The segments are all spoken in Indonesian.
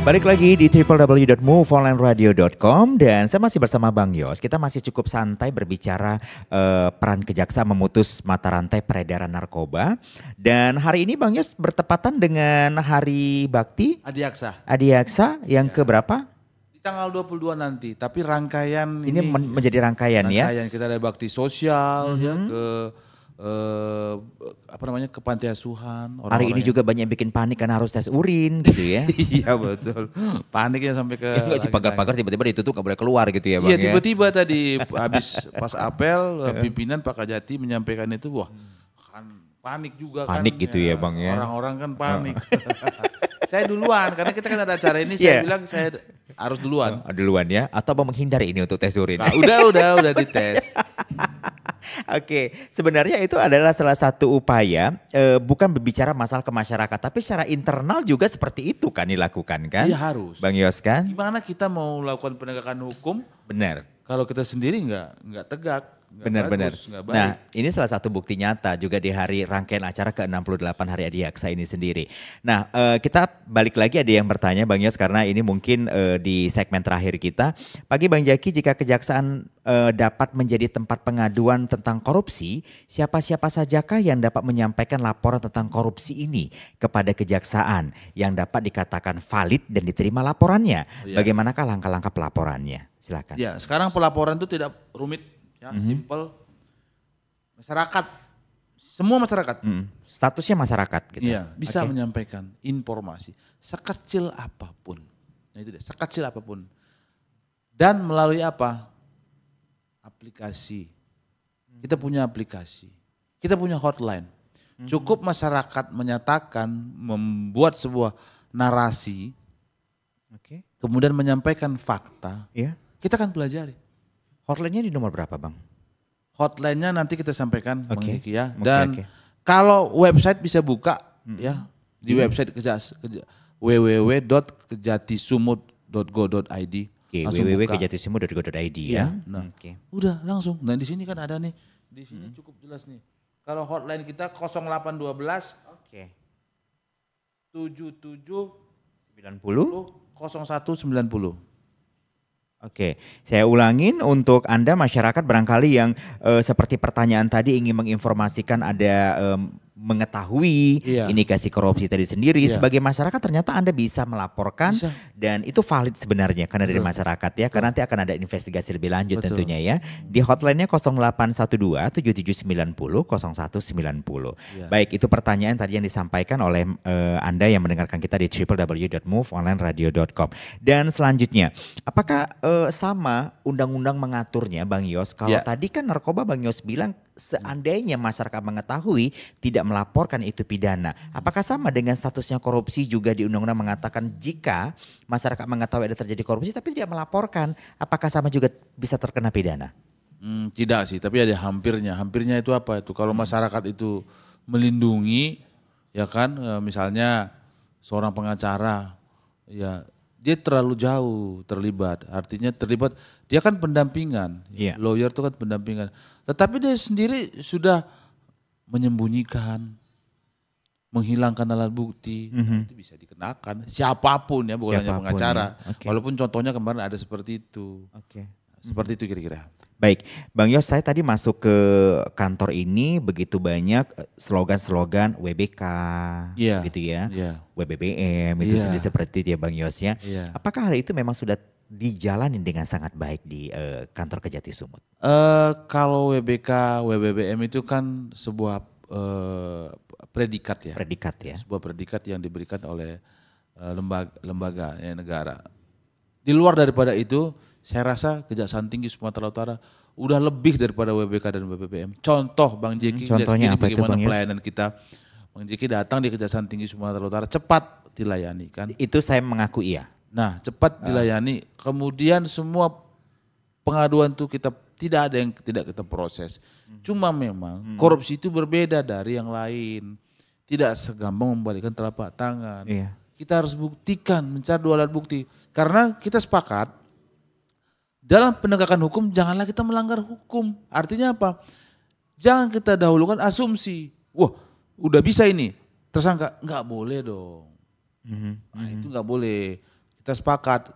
Balik lagi di www.moveonlineradio.com dan saya masih bersama Bang Yos. Kita masih cukup santai berbicara peran kejaksaan memutus mata rantai peredaran narkoba. Dan hari ini Bang Yos bertepatan dengan Hari Bakti Adiaksa. Adiaksa yang keberapa? Di tanggal 22 nanti, tapi rangkaian Ini menjadi rangkaian ya. Rangkaian kita ada bakti sosial ya ke ke panti asuhan. Hari ini juga banyak yang bikin panik karena harus tes urin gitu ya. Iya betul. Paniknya sampai ke. Enggak sih pagar-pagar tiba-tiba ditutup gak boleh keluar gitu ya Bang. Iya tiba-tiba tadi habis pas apel pimpinan Pak Kajati menyampaikan itu, wah kan panik juga kan. Panik gitu ya Bang ya. Orang-orang kan panik. Saya duluan karena kita kan ada acara ini, saya bilang saya harus duluan. Duluan ya, atau Bang menghindari ini untuk tes urin? Nah, udah dites. Oke, sebenarnya itu adalah salah satu upaya bukan berbicara masalah ke masyarakat, tapi secara internal juga seperti itu kan dilakukan kan? Iya harus. Bang Yos kan? Gimana kita mau melakukan penegakan hukum? Benar. Kalau kita sendiri nggak tegak. Benar-benar. Nah ini salah satu bukti nyata juga di hari rangkaian acara ke-68 Hari Adiaksa ini sendiri. Nah kita balik lagi ada yang bertanya Bang Yos karena ini mungkin di segmen terakhir kita. Pagi Bang Jaki, jika kejaksaan dapat menjadi tempat pengaduan tentang korupsi, siapa-siapa sajakah yang dapat menyampaikan laporan tentang korupsi ini kepada kejaksaan yang dapat dikatakan valid dan diterima laporannya? Ya. Bagaimanakah langkah-langkah pelaporannya? Silakan. Ya sekarang pelaporan itu tidak rumit. Ya, simple. Masyarakat, semua masyarakat. Statusnya masyarakat gitu. Iya, bisa menyampaikan informasi sekecil apapun. Nah itu deh, sekecil apapun. Dan melalui apa? Aplikasi. Kita punya aplikasi. Kita punya hotline. Cukup masyarakat menyatakan, membuat sebuah narasi, kemudian menyampaikan fakta, kita akan pelajari. Hotline-nya di nomor berapa Bang? Hotline-nya nanti kita sampaikan Bang Jeki ya. Dan kalau website bisa buka ya di website www.kejatisumut.go.id. www.kejatisumut.go.id ya. Nah, udah langsung. Nah di sini kan ada nih, di sini cukup jelas nih. Kalau hotline kita 0812 77 90 0190. Oke, saya ulangin untuk Anda masyarakat barangkali yang seperti pertanyaan tadi ingin menginformasikan ada mengetahui indikasi korupsi tadi sendiri. Sebagai masyarakat ternyata Anda bisa melaporkan dan itu valid sebenarnya karena dari masyarakat ya. Karena nanti akan ada investigasi lebih lanjut tentunya ya. Di hotline-nya 0812 7790 0190. Baik, itu pertanyaan tadi yang disampaikan oleh Anda yang mendengarkan kita di www.moveonlineradio.com. Dan selanjutnya, apakah sama undang-undang mengaturnya Bang Yos? Kalau tadi kan narkoba Bang Yos bilang seandainya masyarakat mengetahui tidak melaporkan itu pidana. Apakah sama dengan statusnya korupsi juga di undang-undang mengatakan jika masyarakat mengetahui ada terjadi korupsi tapi tidak melaporkan, apakah sama juga bisa terkena pidana? Tidak sih, tapi ada hampirnya. Hampirnya itu apa itu? Kalau masyarakat itu melindungi, ya kan, misalnya seorang pengacara, ya dia terlalu jauh terlibat. Artinya terlibat, dia kan pendampingan. Lawyer itu kan pendampingan. Tetapi dia sendiri sudah menyembunyikan, menghilangkan alat bukti, itu bisa dikenakan. Siapapun ya, bukan hanya pengacara. Walaupun contohnya kemarin ada seperti itu. Seperti itu kira-kira. Baik, Bang Yos, saya tadi masuk ke kantor ini begitu banyak slogan-slogan WBK, gitu ya, WBBM, itu sendiri seperti itu ya Bang Yos ya. Apakah hari itu memang sudah dijalanin dengan sangat baik di kantor Kejati Sumut? Kalau WBK, WBBM itu kan sebuah predikat ya. Sebuah predikat yang diberikan oleh lembaga negara. Di luar daripada itu, saya rasa Kejaksaan Tinggi Sumatera Utara udah lebih daripada WBK dan WBBM. Contoh Bang Jeki, contohnya apa bagaimana itu, Bang pelayanan kita. Bang Jeki datang di Kejaksaan Tinggi Sumatera Utara, cepat dilayani kan. Itu saya mengaku iya. Nah cepat dilayani, kemudian semua pengaduan itu kita tidak ada yang tidak kita proses. Cuma memang korupsi itu berbeda dari yang lain. Tidak segampang membalikkan telapak tangan. Kita harus buktikan, mencari dua alat bukti. Karena kita sepakat, dalam penegakan hukum janganlah kita melanggar hukum. Artinya apa? Jangan kita dahulukan asumsi. Wah udah bisa ini, tersangka. Nggak boleh dong. Nah itu nggak boleh. kita sepakat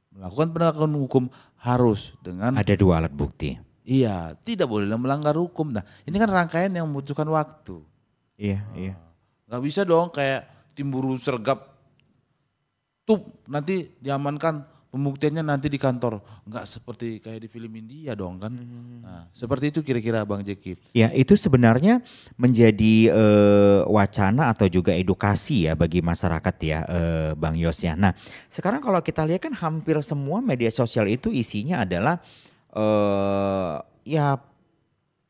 melakukan penegakan hukum harus dengan ada 2 alat bukti. Iya, tidak boleh melanggar hukum. Nah, ini kan rangkaian yang membutuhkan waktu. Iya, iya. Gak bisa dong kayak tim buruh sergap, nanti diamankan, pembuktiannya nanti di kantor. Enggak seperti kayak di film India dong kan. Nah, seperti itu kira-kira Bang Jeki. Ya, itu sebenarnya menjadi wacana atau juga edukasi ya bagi masyarakat ya, Bang Yos ya. Nah, sekarang kalau kita lihat kan hampir semua media sosial itu isinya adalah ya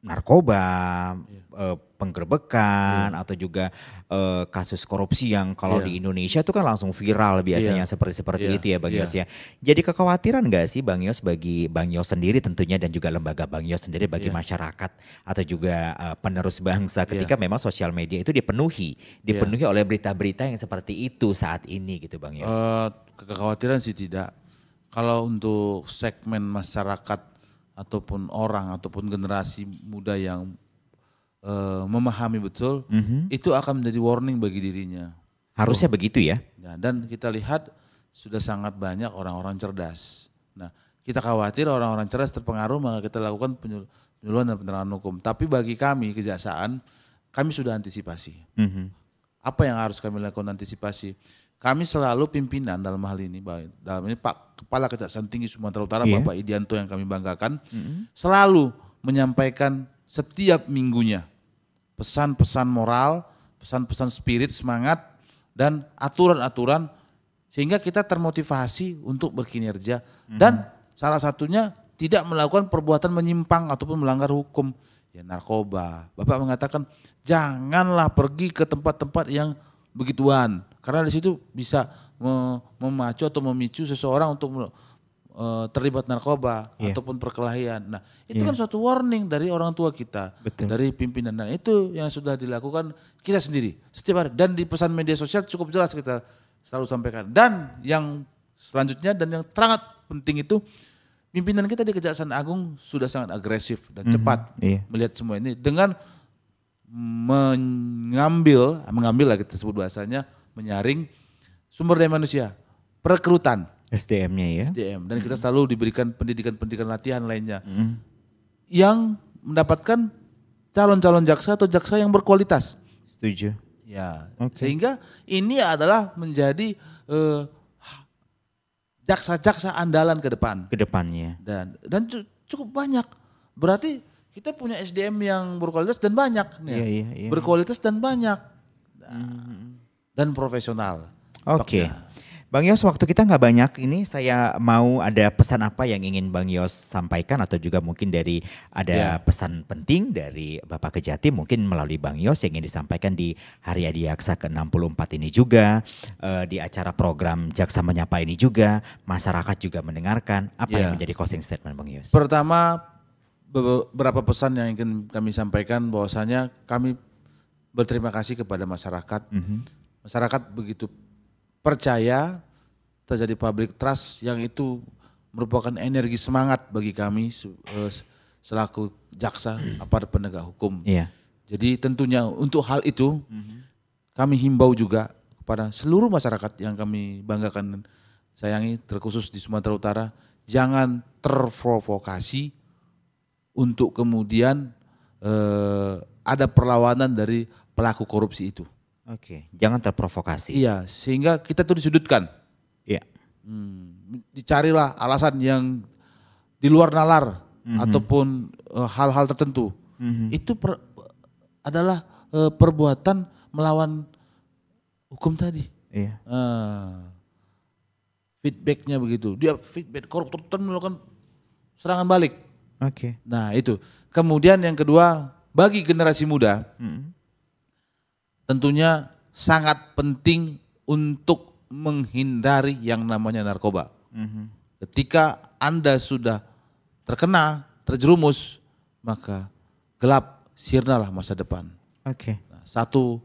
narkoba, penggerbekan atau juga kasus korupsi yang kalau di Indonesia itu kan langsung viral biasanya seperti itu ya Bang Yos ya. Jadi kekhawatiran nggak sih Bang Yos bagi Bang Yos sendiri tentunya dan juga lembaga Bang Yos sendiri bagi masyarakat atau juga penerus bangsa ketika memang sosial media itu dipenuhi oleh berita-berita yang seperti itu saat ini gitu Bang Yos? Kekhawatiran sih tidak. Kalau untuk segmen masyarakat ataupun orang ataupun generasi muda yang memahami betul, itu akan menjadi warning bagi dirinya. Harusnya begitu ya. Nah, dan kita lihat sudah sangat banyak orang-orang cerdas. Nah, kita khawatir orang-orang cerdas terpengaruh, maka kita lakukan penyuluhan dan penerangan hukum. Tapi bagi kami kejaksaan, kami sudah antisipasi. Apa yang harus kami lakukan antisipasi? Kami selalu pimpinan dalam hal ini, dalam ini Pak Kepala Kejaksaan Tinggi Sumatera Utara, Bapak Idianto yang kami banggakan, selalu menyampaikan setiap minggunya pesan-pesan moral, pesan-pesan spirit, semangat, dan aturan-aturan sehingga kita termotivasi untuk berkinerja dan salah satunya tidak melakukan perbuatan menyimpang ataupun melanggar hukum. Ya narkoba, Bapak mengatakan janganlah pergi ke tempat-tempat yang begituan karena di situ bisa memacu atau memicu seseorang untuk terlibat narkoba ataupun perkelahian. Nah, itu kan suatu warning dari orang tua kita, dari pimpinan. Nah, itu yang sudah dilakukan kita sendiri setiap hari dan di pesan media sosial cukup jelas kita selalu sampaikan. Dan yang selanjutnya dan yang sangat penting itu pimpinan kita di Kejaksaan Agung sudah sangat agresif dan cepat melihat semua ini dengan mengambil lah kita sebut bahasanya, menyaring sumber daya manusia, perekrutan. SDM-nya ya. SDM. Dan kita selalu diberikan pendidikan latihan lainnya. Yang mendapatkan calon-calon jaksa atau jaksa yang berkualitas. Setuju. Ya, sehingga ini adalah menjadi jaksa-jaksa andalan ke depan. Ke depannya. Dan cukup banyak. Berarti kita punya SDM yang berkualitas dan banyak. Iya. Berkualitas dan banyak. Dan profesional. Oke. Bang Yos, waktu kita nggak banyak ini, saya mau ada pesan apa yang ingin Bang Yos sampaikan atau juga mungkin dari ada pesan penting dari Bapak Kejati mungkin melalui Bang Yos yang ingin disampaikan di Hari Adiaksa ke-64 ini juga, di acara program Jaksa Menyapa ini juga, masyarakat juga mendengarkan. Apa yang menjadi closing statement Bang Yos? Pertama, beberapa pesan yang ingin kami sampaikan bahwasanya kami berterima kasih kepada masyarakat. Masyarakat begitu percaya terjadi public trust yang itu merupakan energi semangat bagi kami selaku jaksa aparat penegak hukum. Jadi tentunya untuk hal itu kami himbau juga kepada seluruh masyarakat yang kami banggakan dan sayangi terkhusus di Sumatera Utara, jangan terprovokasi untuk kemudian ada perlawanan dari pelaku korupsi itu. Jangan terprovokasi. Iya, sehingga kita tuh disudutkan. Iya. Dicarilah alasan yang di luar nalar ataupun hal-hal tertentu. Itu adalah perbuatan melawan hukum tadi. Iya. Feedbacknya begitu. Dia feedback koruptor melakukan serangan balik. Nah itu. Kemudian yang kedua, bagi generasi muda, tentunya sangat penting untuk menghindari yang namanya narkoba. Ketika Anda sudah terkena, terjerumus, maka gelap, sirnalah masa depan. Nah, satu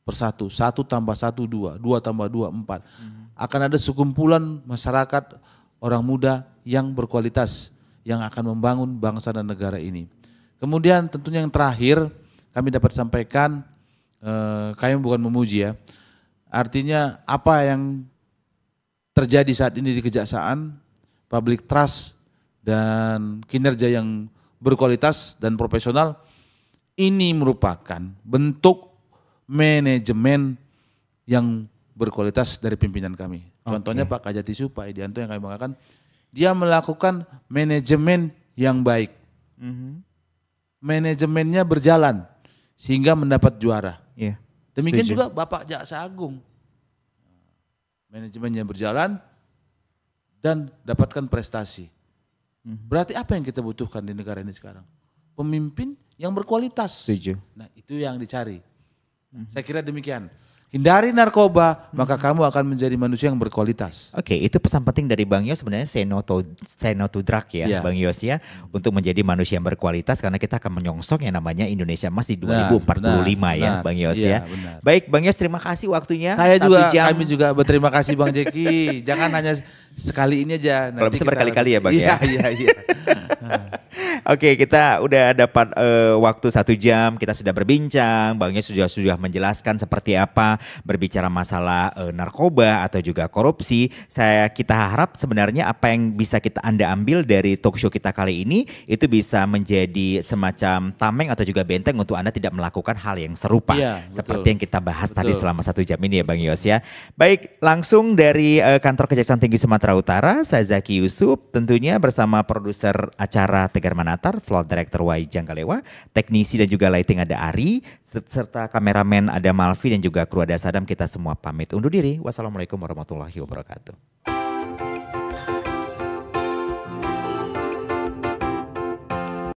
persatu, 1 tambah 1 2, 2 tambah 2 4. Akan ada sekumpulan masyarakat orang muda yang berkualitas, yang akan membangun bangsa dan negara ini. Kemudian tentunya yang terakhir kami dapat sampaikan, kami bukan memuji ya. Artinya apa yang terjadi saat ini di kejaksaan, public trust dan kinerja yang berkualitas dan profesional, ini merupakan bentuk manajemen yang berkualitas dari pimpinan kami. Contohnya Pak Kajati Pak Edianto yang kami banggakan, dia melakukan manajemen yang baik. Manajemennya berjalan sehingga mendapat juara. Demikian juga Bapak Jaksa Agung. Manajemennya berjalan dan dapatkan prestasi. Berarti apa yang kita butuhkan di negara ini sekarang? Pemimpin yang berkualitas. Nah, itu yang dicari. Saya kira demikian. Hindari narkoba, maka kamu akan menjadi manusia yang berkualitas. Oke, itu pesan penting dari Bang Yos sebenarnya, say no to drug ya, Bang Yos ya, untuk menjadi manusia yang berkualitas, karena kita akan menyongsong yang namanya Indonesia Emas di 2045 ya, Bang Yos ya. Benar. Baik, Bang Yos, terima kasih waktunya. Kami juga berterima kasih Bang Jeki. Jangan hanya sekali ini aja. Kalau bisa berkali-kali ya Bang ya. Iya. Oke, kita udah dapat waktu 1 jam, kita sudah berbincang, Bang Yos sudah menjelaskan seperti apa berbicara masalah narkoba atau juga korupsi. Kita harap sebenarnya apa yang bisa Anda ambil dari talk show kita kali ini itu bisa menjadi semacam tameng atau juga benteng untuk Anda tidak melakukan hal yang serupa seperti yang kita bahas tadi selama 1 jam ini ya Bang Yos ya. Baik, langsung dari kantor Kejaksaan Tinggi Sumatera Utara, saya Zaki Yusuf tentunya bersama produser acara Tegar Manatar, floor director Y Janggalewa, teknisi dan juga lighting ada Ari, serta kameramen ada Malvi dan juga kru ada Sadam. Kita semua pamit undur diri. Wassalamualaikum warahmatullahi wabarakatuh.